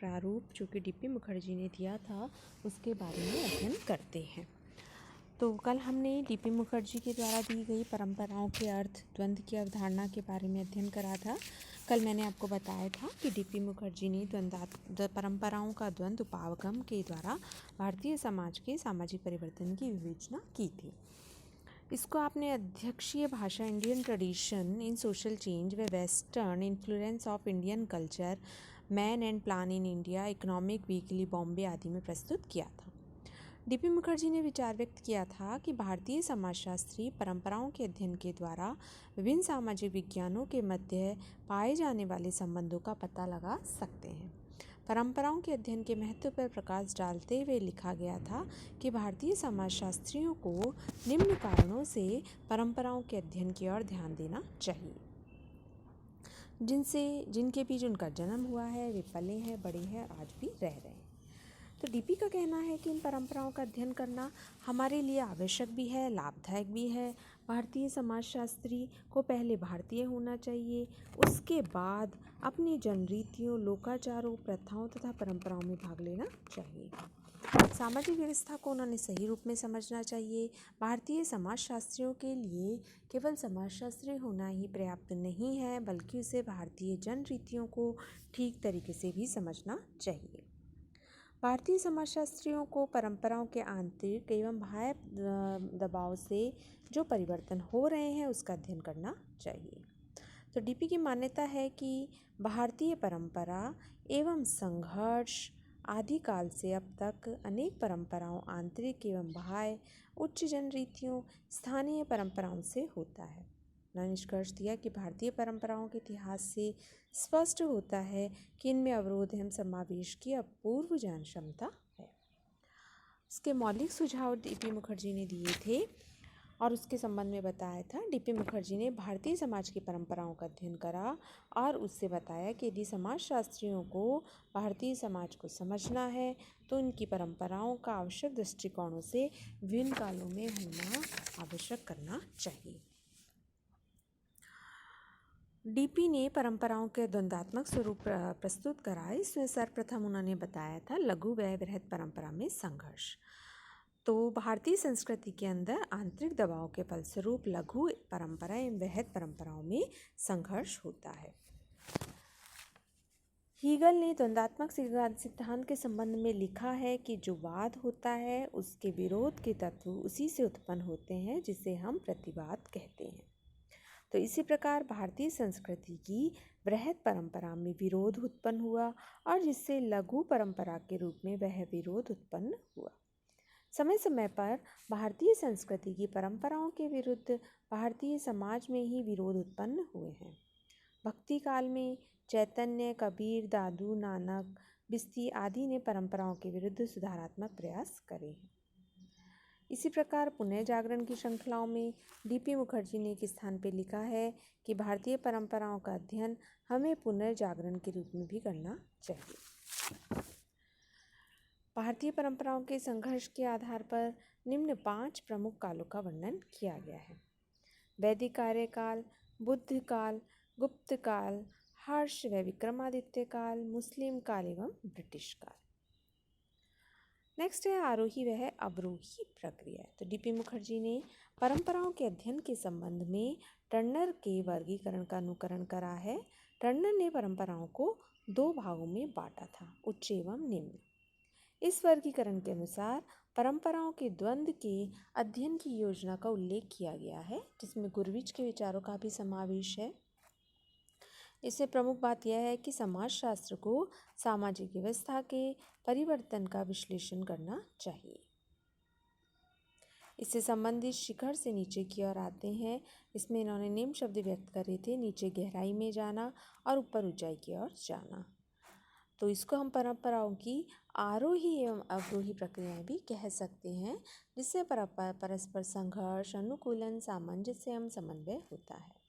प्रारूप जो कि डीपी मुखर्जी ने दिया था उसके बारे में अध्ययन करते हैं। तो कल हमने डीपी मुखर्जी के द्वारा दी गई परंपराओं के अर्थ द्वंद्व की अवधारणा के बारे में अध्ययन करा था। कल मैंने आपको बताया था कि डीपी मुखर्जी ने परंपराओं का द्वंद्व उपागम के द्वारा भारतीय समाज के सामाजिक परिवर्तन की विवेचना की थी। इसको आपने अध्यक्षीय भाषा Indian tradition in social change व western influence of Indian culture, man and plan in India, economic weekly Bombay आदि में प्रस्तुत किया था। डीपी मुखर्जी ने विचार व्यक्त किया था कि भारतीय समाजशास्त्री परंपराओं के अध्ययन के द्वारा विभिन्न सामाजिक विज्ञानों के मध्य पाए जाने वाले संबंधों का पता लगा सकते हैं। परंपराओं के अध्ययन के महत्व पर प्रकाश डालते हुए लिखा गया था कि भारतीय समाजशास्त्रियों को निम्न कारणों से परंपराओं के अध्ययन की ओर ध्यान देना चाहिए। जिनके बीच उनका जन्म हुआ है, वे पले हैं, बड़े हैं और आज भी रह रहे हैं। तो डीपी का कहना है कि इन परंपराओं का अध्ययन करना हमारे लिए आवश्यक भी है, लाभदायक भी है। भारतीय समाजशास्त्री को पहले भारतीय होना चाहिए, उसके बाद अपनी जनरीतियों, लोकाचारों, प्रथाओं तथा परंपराओं में भाग लेना चाहिए। सामाजिक व्यवस्था को उन्होंने सही रूप में समझना चाहिए। भारतीय समाजशास्त्रियों के लिए केवल समाजशास्त्री होना ही पर्याप्त नहीं है, बल्कि उसे भारतीय जनरीतियों को ठीक तरीके से भी समझना चाहिए। भारतीय समाजशास्त्रियों को परंपराओं के आंतरिक एवं बाह्य दबाव से जो परिवर्तन हो रहे हैं उसका अध्ययन करना चाहिए। तो डीपी की मान्यता है कि भारतीय परंपरा एवं संघर्ष आदिकाल से अब तक अनेक परंपराओं, आंतरिक एवं बाह्य, उच्च जनरीतियों, स्थानीय परंपराओं से होता है। उन्होंने निष्कर्ष दिया कि भारतीय परंपराओं के इतिहास से स्पष्ट होता है कि इनमें अवरोध एवं समावेश की अपूर्व ज्ञान क्षमता है। इसके मौलिक सुझाव डीपी मुखर्जी ने दिए थे और उसके संबंध में बताया था। डीपी मुखर्जी ने भारतीय समाज की परंपराओं का अध्ययन करा और उससे बताया कि यदि समाजशास्त्रियों को भारतीय समाज को समझना है तो इनकी परंपराओं का आवश्यक दृष्टिकोणों से विभिन्न कालों में होना आवश्यक करना चाहिए। डीपी ने परंपराओं के द्वंद्वात्मक स्वरूप प्रस्तुत करा। इसमें सर्वप्रथम उन्होंने बताया था लघु व बृहत परंपरा में संघर्ष। तो भारतीय संस्कृति के अंदर आंतरिक दबाव के फलस्वरूप लघु परंपरा एवं बृहत परंपराओं में संघर्ष होता है। हीगल ने द्वंद्वात्मक सिद्धांत के संबंध में लिखा है कि जो वाद होता है उसके विरोध के तत्व उसी से उत्पन्न होते हैं जिसे हम प्रतिवाद कहते हैं। तो इसी प्रकार भारतीय संस्कृति की बृहत परंपरा में विरोध उत्पन्न हुआ और जिससे लघु परंपरा के रूप में वह विरोध उत्पन्न हुआ। समय समय पर भारतीय संस्कृति की परंपराओं के विरुद्ध भारतीय समाज में ही विरोध उत्पन्न हुए हैं। भक्ति काल में चैतन्य, कबीर, दादू, नानक, बिस्ती आदि ने परंपराओं के विरुद्ध सुधारात्मक प्रयास करे हैं। इसी प्रकार पुनर्जागरण की श्रृंखलाओं में डीपी मुखर्जी ने एक स्थान पर लिखा है कि भारतीय परंपराओं का अध्ययन हमें पुनर्जागरण के रूप में भी करना चाहिए। भारतीय परंपराओं के संघर्ष के आधार पर निम्न 5 प्रमुख कालों का वर्णन किया गया है। वैदिक कार्यकाल, बुद्ध काल, गुप्त काल, हर्ष व विक्रमादित्य काल, मुस्लिम काल एवं ब्रिटिश काल। नेक्स्ट है आरोही व अवरोही प्रक्रिया। तो डीपी मुखर्जी ने परंपराओं के अध्ययन के संबंध में टर्नर के वर्गीकरण का अनुकरण करा है। टर्नर ने परंपराओं को 2 भागों में बांटा था, उच्च एवं निम्न। इस वर्गीकरण के अनुसार परंपराओं के द्वंद्व के अध्ययन की योजना का उल्लेख किया गया है, जिसमें गुरविच के विचारों का भी समावेश है। इससे प्रमुख बात यह है कि समाजशास्त्र को सामाजिक व्यवस्था के परिवर्तन का विश्लेषण करना चाहिए। इससे संबंधित शिखर से नीचे की ओर आते हैं। इसमें इन्होंने निम्न शब्द व्यक्त करे थे, नीचे गहराई में जाना और ऊपर ऊंचाई की ओर जाना। तो इसको हम परंपराओं की आरोही एवं अवरोही प्रक्रियाएं भी कह सकते हैं, जिससे परस्पर संघर्ष, अनुकूलन, सामंजस्य एवं समन्वय होता है।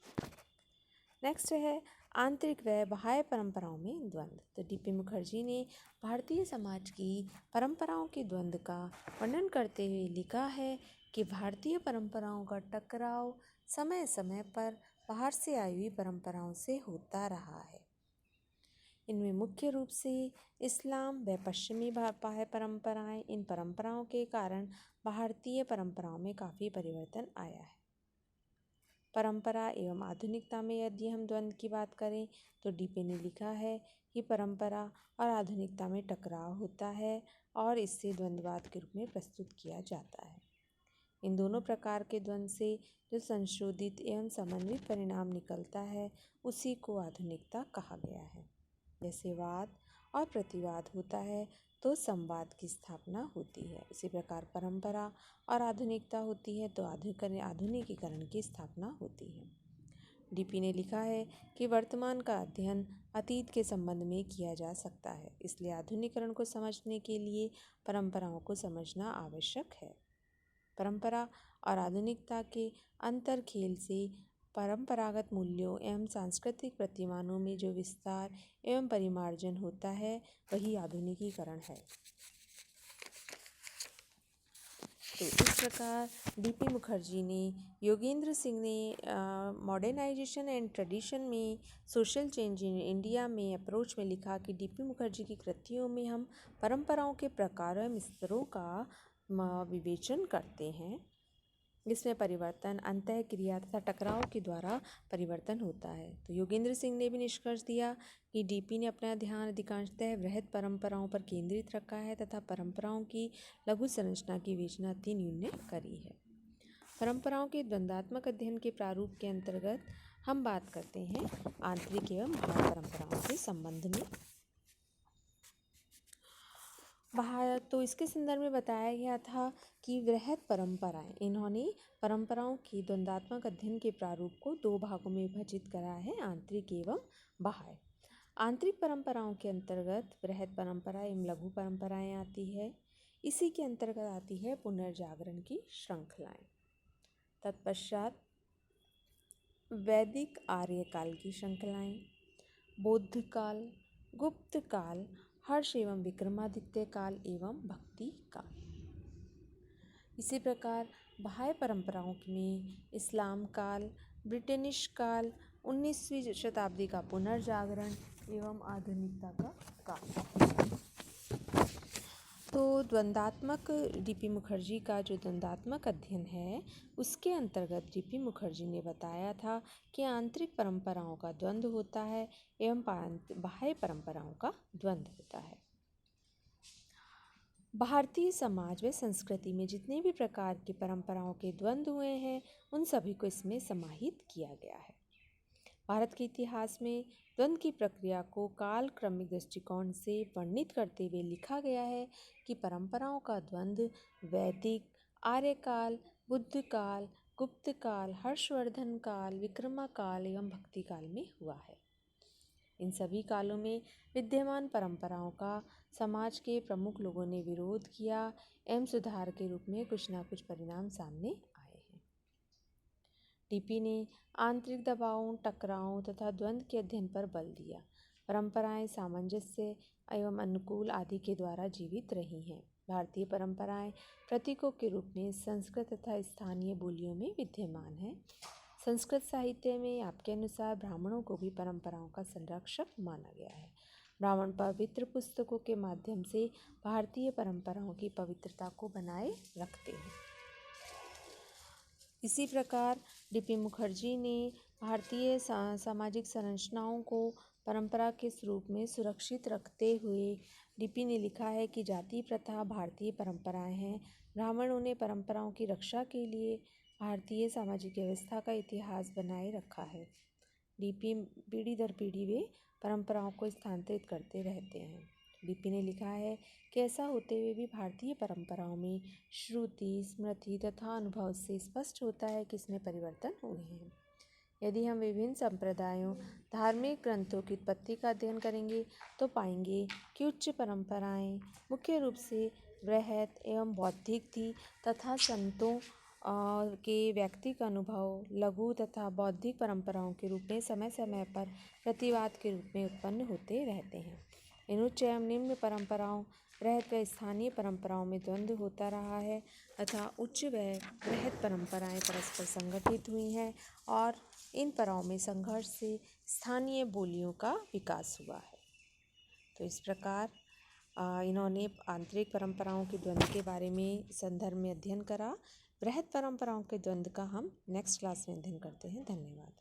नेक्स्ट है आंतरिक व बाह्य परंपराओं में द्वंद्व। तो डीपी मुखर्जी ने भारतीय समाज की परंपराओं के द्वंद्व का वर्णन करते हुए लिखा है कि भारतीय परंपराओं का टकराव समय समय पर बाहर से आई हुई परंपराओं से होता रहा है। इनमें मुख्य रूप से इस्लाम व पश्चिमी परंपराएं। इन परंपराओं के कारण भारतीय परंपराओं में काफ़ी परिवर्तन आया है। परंपरा एवं आधुनिकता में यदि हम द्वंद्व की बात करें तो डीपी ने लिखा है कि परंपरा और आधुनिकता में टकराव होता है और इससे द्वंद्ववाद के रूप में प्रस्तुत किया जाता है। इन दोनों प्रकार के द्वंद्व से जो संशोधित एवं समन्वित परिणाम निकलता है उसी को आधुनिकता कहा गया है। जैसे वाद और प्रतिवाद होता है तो संवाद की स्थापना होती है, इसी प्रकार परंपरा और आधुनिकता होती है तो आधुनिकीकरण की स्थापना होती है। डीपी ने लिखा है कि वर्तमान का अध्ययन अतीत के संबंध में किया जा सकता है, इसलिए आधुनिकीकरण को समझने के लिए परंपराओं को समझना आवश्यक है। परंपरा और आधुनिकता के अंतर्खेल से परंपरागत मूल्यों एवं सांस्कृतिक प्रतिमानों में जो विस्तार एवं परिमार्जन होता है वही आधुनिकीकरण है। तो इस प्रकार डीपी मुखर्जी ने, योगेंद्र सिंह ने मॉडर्नाइजेशन एंड ट्रेडिशन में सोशल चेंज इन इंडिया में अप्रोच में लिखा कि डीपी मुखर्जी की कृतियों में हम परंपराओं के प्रकारों एवं स्तरों का विवेचन करते हैं। इसमें परिवर्तन अंतः क्रिया तथा टकराव के द्वारा परिवर्तन होता है। तो योगेंद्र सिंह ने भी निष्कर्ष दिया कि डीपी ने अपना ध्यान अधिकांशतः वृहद परंपराओं पर केंद्रित रखा है तथा परंपराओं की लघु संरचना की विवेचना अति न्यून करी है। परंपराओं के द्वंद्वात्मक अध्ययन के प्रारूप के अंतर्गत हम बात करते हैं आंतरिक एवं बाह्य परंपराओं के संबंध में। तो इसके संदर्भ में बताया गया था कि वृहद परंपराएं, इन्होंने परंपराओं की द्वंद्वात्मक अध्ययन के प्रारूप को दो भागों में विभाजित करा है, आंतरिक एवं बाह्य। आंतरिक परंपराओं के अंतर्गत वृहद परंपरा एवं लघु परंपराएं आती है। इसी के अंतर्गत आती है पुनर्जागरण की श्रृंखलाएं। तत्पश्चात वैदिक आर्यकाल की श्रृंखलाएं, बौद्ध काल, गुप्त काल, हर्ष एवं विक्रमादित्य काल एवं भक्ति काल। इसी प्रकार बाह्य परंपराओं में इस्लाम काल, ब्रिटिश काल, 19वीं शताब्दी का पुनर्जागरण एवं आधुनिकता का काल। तो द्वंद्वात्मक डीपी मुखर्जी का जो द्वंद्वात्मक अध्ययन है उसके अंतर्गत डीपी मुखर्जी ने बताया था कि आंतरिक परंपराओं का द्वंद्व होता है एवं बाह्य परंपराओं का द्वंद्व होता है। भारतीय समाज व संस्कृति में जितने भी प्रकार की परंपराओं के द्वंद्व हुए हैं उन सभी को इसमें समाहित किया गया है। भारत के इतिहास में द्वंद्व की प्रक्रिया को काल क्रमिक दृष्टिकोण से वर्णित करते हुए लिखा गया है कि परंपराओं का द्वंद्व वैदिक, आर्यकाल, बुद्ध काल, गुप्त काल, हर्षवर्धन काल, विक्रमा काल एवं भक्ति काल में हुआ है। इन सभी कालों में विद्यमान परंपराओं का समाज के प्रमुख लोगों ने विरोध किया एवं सुधार के रूप में कुछ न कुछ परिणाम सामने आए हैं। डीपी ने आंतरिक दबावों, टकरावों तथा द्वंद्व के अध्ययन पर बल दिया। परंपराएं सामंजस्य एवं अनुकूल आदि के द्वारा जीवित रही हैं। भारतीय परंपराएं प्रतीकों के रूप में संस्कृत तथा स्थानीय बोलियों में विद्यमान है। संस्कृत साहित्य में आपके अनुसार ब्राह्मणों को भी परंपराओं का संरक्षक माना गया है। ब्राह्मण पवित्र पुस्तकों के माध्यम से भारतीय परंपराओं की पवित्रता को बनाए रखते हैं। इसी प्रकार डीपी मुखर्जी ने भारतीय सामाजिक संरचनाओं को परंपरा के स्वरूप में सुरक्षित रखते हुए डीपी ने लिखा है कि जाति प्रथा भारतीय परंपराएं हैं। ब्राह्मणों ने परंपराओं की रक्षा के लिए भारतीय सामाजिक व्यवस्था का इतिहास बनाए रखा है। डीपी पीढ़ी दर पीढ़ी वे परंपराओं को स्थानांतरित करते रहते हैं। डीपी ने लिखा है कि ऐसा होते हुए भी भारतीय परंपराओं में श्रुति, स्मृति तथा अनुभव से स्पष्ट होता है कि इसमें परिवर्तन हुए हैं। यदि हम विभिन्न संप्रदायों, धार्मिक ग्रंथों की उत्पत्ति का अध्ययन करेंगे तो पाएंगे कि उच्च परंपराएं मुख्य रूप से बृहत एवं बौद्धिक थी तथा संतों के व्यक्तिगत अनुभव लघु तथा बौद्धिक परंपराओं के रूप में समय समय पर प्रतिवाद के रूप में उत्पन्न होते रहते हैं। इन उच्च एवं निम्न परंपराओं, बृहत व स्थानीय परंपराओं में द्वंद्व होता रहा है तथा उच्च व बृहत परंपराएं परस्पर संगठित हुई हैं और इन पराओं में संघर्ष से स्थानीय बोलियों का विकास हुआ है। तो इस प्रकार इन्होंने आंतरिक परंपराओं के द्वंद्व के बारे में संदर्भ में अध्ययन करा। बृहद परंपराओं के द्वंद्व का हम नेक्स्ट क्लास में अध्ययन करते हैं। धन्यवाद।